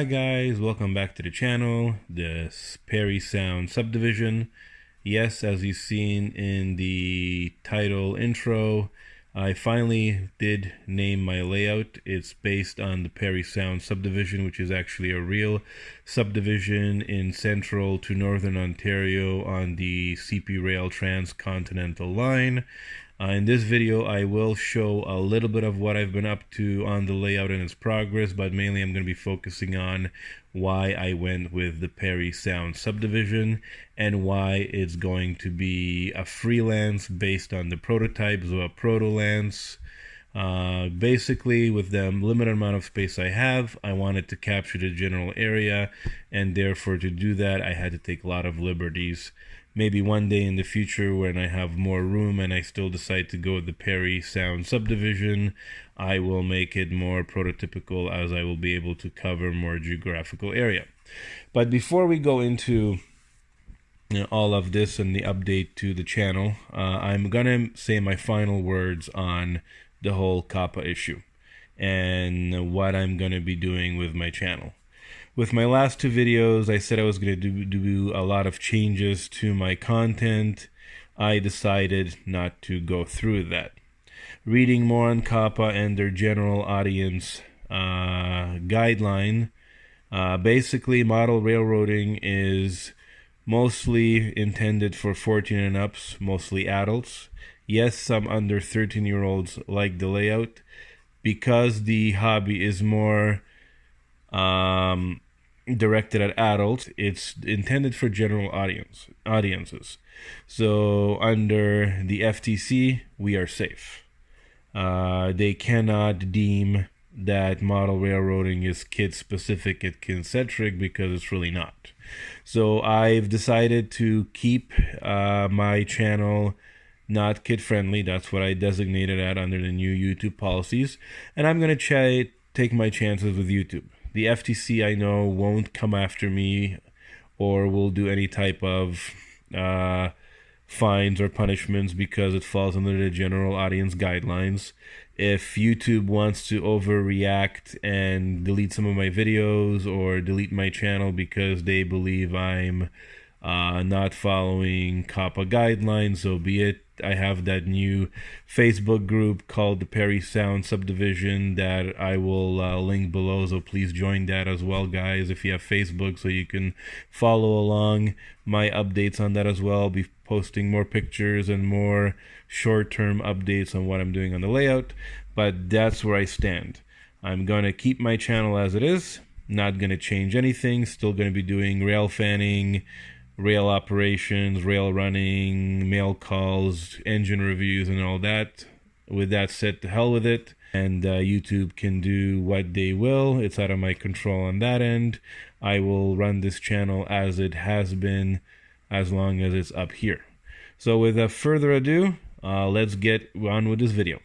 Hi guys, welcome back to the channel, the Parry Sound Subdivision. Yes, as you've seen in the title intro, I finally did name my layout. It's based on the Parry Sound Subdivision, which is actually a real subdivision in central to northern Ontario on the CP Rail Transcontinental Line. In this video, I will show a little bit of what I've been up to on the layout and its progress, but mainly I'm going to be focusing on why I went with the Parry Sound Subdivision and why it's going to be a freelance based on the prototypes of a proto-lance. Basically, with the limited amount of space I have, I wanted to capture the general area, and therefore to do that, I had to take a lot of liberties. Maybe one day in the future when I have more room and I still decide to go with the Parry Sound Subdivision, I will make it more prototypical, as I will be able to cover more geographical area. But before we go into all of this and the update to the channel, I'm gonna say my final words on the whole COPPA issue and what I'm gonna be doing with my channel. With my last two videos, I said I was going to do a lot of changes to my content. I decided not to go through that. Reading more on COPPA and their general audience guideline, basically model railroading is mostly intended for 14 and ups, mostly adults. Yes, some under 13-year-olds like the layout. Because the hobby is more directed at adults, it's intended for general audiences. So under the FTC, we are safe. They cannot deem that model railroading is kid specific and kid centric, because it's really not. So I've decided to keep my channel not kid friendly. That's what I designated at under the new YouTube policies, and I'm going to take my chances with YouTube. The FTC, I know, won't come after me or will do any type of fines or punishments because it falls under the general audience guidelines. If YouTube wants to overreact and delete some of my videos or delete my channel because they believe I'm not following COPPA guidelines, so be it. I have that new Facebook group called the Parry Sound Subdivision that I will link below, so please join that as well, guys, if you have Facebook, so you can follow along my updates on that as well. I'll be posting more pictures and more short-term updates on what I'm doing on the layout, but that's where I stand. I'm going to keep my channel as it is, not going to change anything, still going to be doing rail fanning, rail operations, rail running, mail calls, engine reviews, and all that. With that said, to hell with it. And YouTube can do what they will. It's out of my control on that end. I will run this channel as it has been, as long as it's up here. So without further ado, let's get on with this video.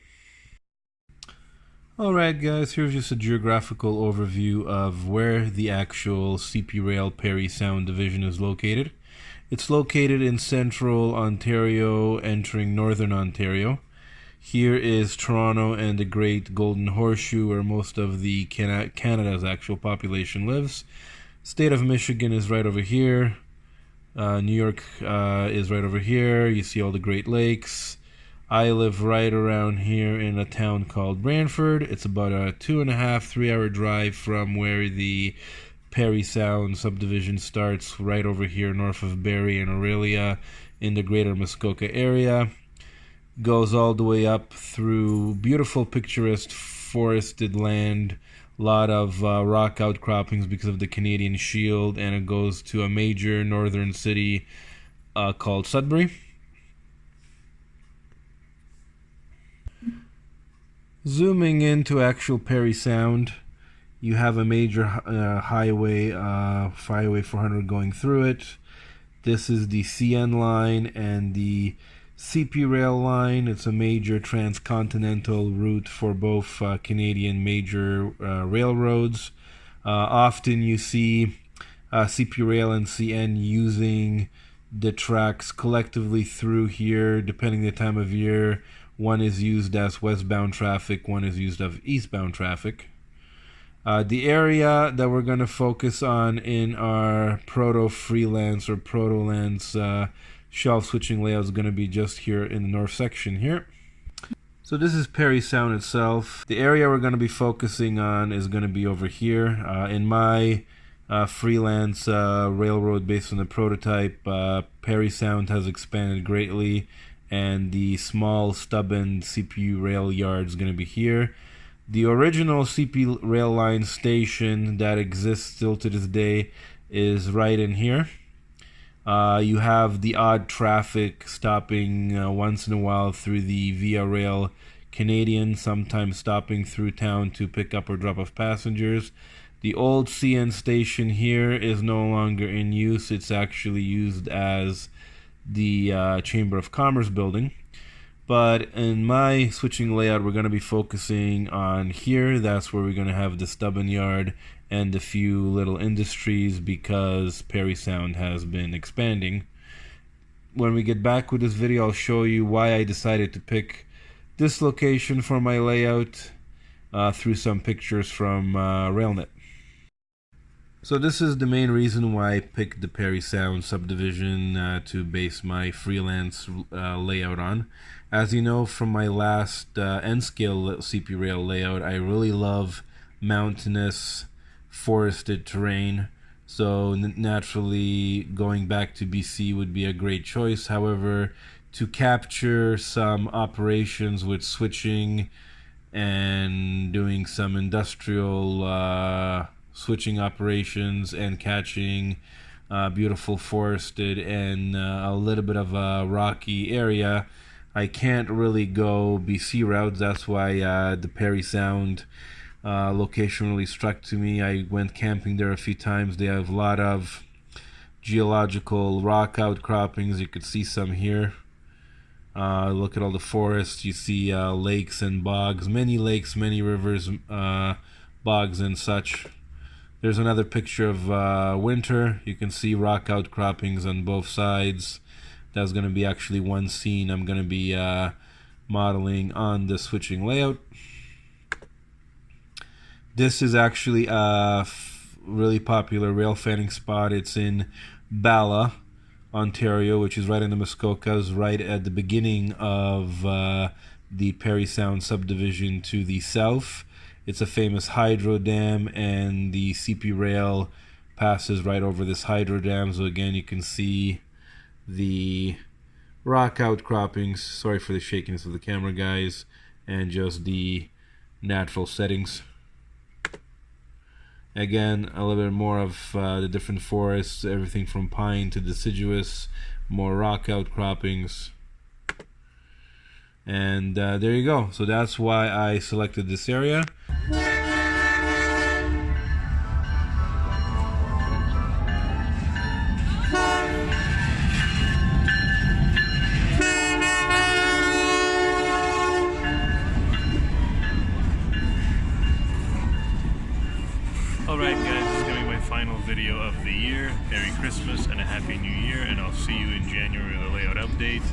Alright guys, here's just a geographical overview of where the actual CP Rail Parry Sound Division is located. It's located in central Ontario, entering northern Ontario. Here is Toronto and the Great Golden Horseshoe, where most of the Canada's actual population lives. State of Michigan is right over here. New York is right over here. You see all the Great Lakes. I live right around here in a town called Brantford. It's about a 2.5–3 hour drive from where the Parry Sound Subdivision starts, right over here north of Barrie and Aurelia in the greater Muskoka area. Goes all the way up through beautiful picturesque forested land A lot of rock outcroppings because of the Canadian Shield, and it goes to a major northern city called Sudbury. Zooming into actual Parry Sound, you have a major highway, Highway 400 going through it. This is the CN line and the CP rail line. It's a major transcontinental route for both Canadian major railroads. Often you see CP rail and CN using the tracks collectively through here, depending the time of year. One is used as westbound traffic, one is used as eastbound traffic. The area that we're going to focus on in our proto-freelance or proto-lance shelf switching layout is going to be just here in the north section here. So this is Parry Sound itself. The area we're going to be focusing on is going to be over here. In my freelance railroad based on the prototype, Parry Sound has expanded greatly, and the small stub-end CP rail yard is going to be here. The original CP rail line station that exists still to this day is right in here. You have the odd traffic stopping once in a while through the Via Rail Canadian, sometimes stopping through town to pick up or drop off passengers. The old CN station here is no longer in use. It's actually used as the Chamber of Commerce building. But in my switching layout, we're going to be focusing on here. That's where we're going to have the stub-in yard and a few little industries because Parry Sound has been expanding. When we get back with this video, I'll show you why I decided to pick this location for my layout through some pictures from RailNet. So this is the main reason why I picked the Parry Sound subdivision to base my freelance layout on. As you know from my last N-scale CP rail layout, I really love mountainous, forested terrain. So naturally, going back to BC would be a great choice. However, to capture some operations with switching and doing some industrial switching operations and catching beautiful forested and a little bit of a rocky area, I can't really go BC routes. That's why the Parry Sound location really struck to me. I went camping there a few times. They have a lot of geological rock outcroppings. You could see some here. Look at all the forests. You see lakes and bogs, many lakes, many rivers, bogs and such. There's another picture of winter. You can see rock outcroppings on both sides. That's going to be actually one scene I'm going to be modeling on the switching layout. This is actually a really popular rail fanning spot. It's in Bala, Ontario, which is right in the Muskokas, right at the beginning of the Parry Sound subdivision to the south. It's a famous hydro dam, and the CP rail passes right over this hydro dam. So again, you can see the rock outcroppings. Sorry for the shakiness of the camera, guys, and just the natural settings. Again, a little bit more of the different forests, everything from pine to deciduous, more rock outcroppings. And there you go. So that's why I selected this area. Alright guys, this is going to be my final video of the year. Merry Christmas and a Happy New Year, and I'll see you in January with a layout update.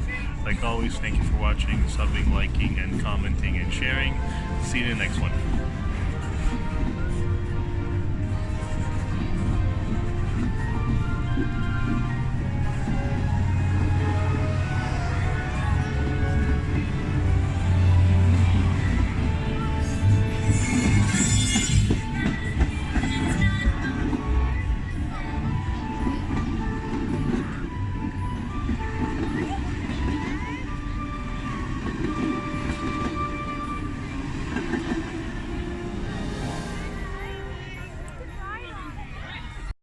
Like always, thank you for watching, subbing, liking, and commenting and sharing. See you in the next one.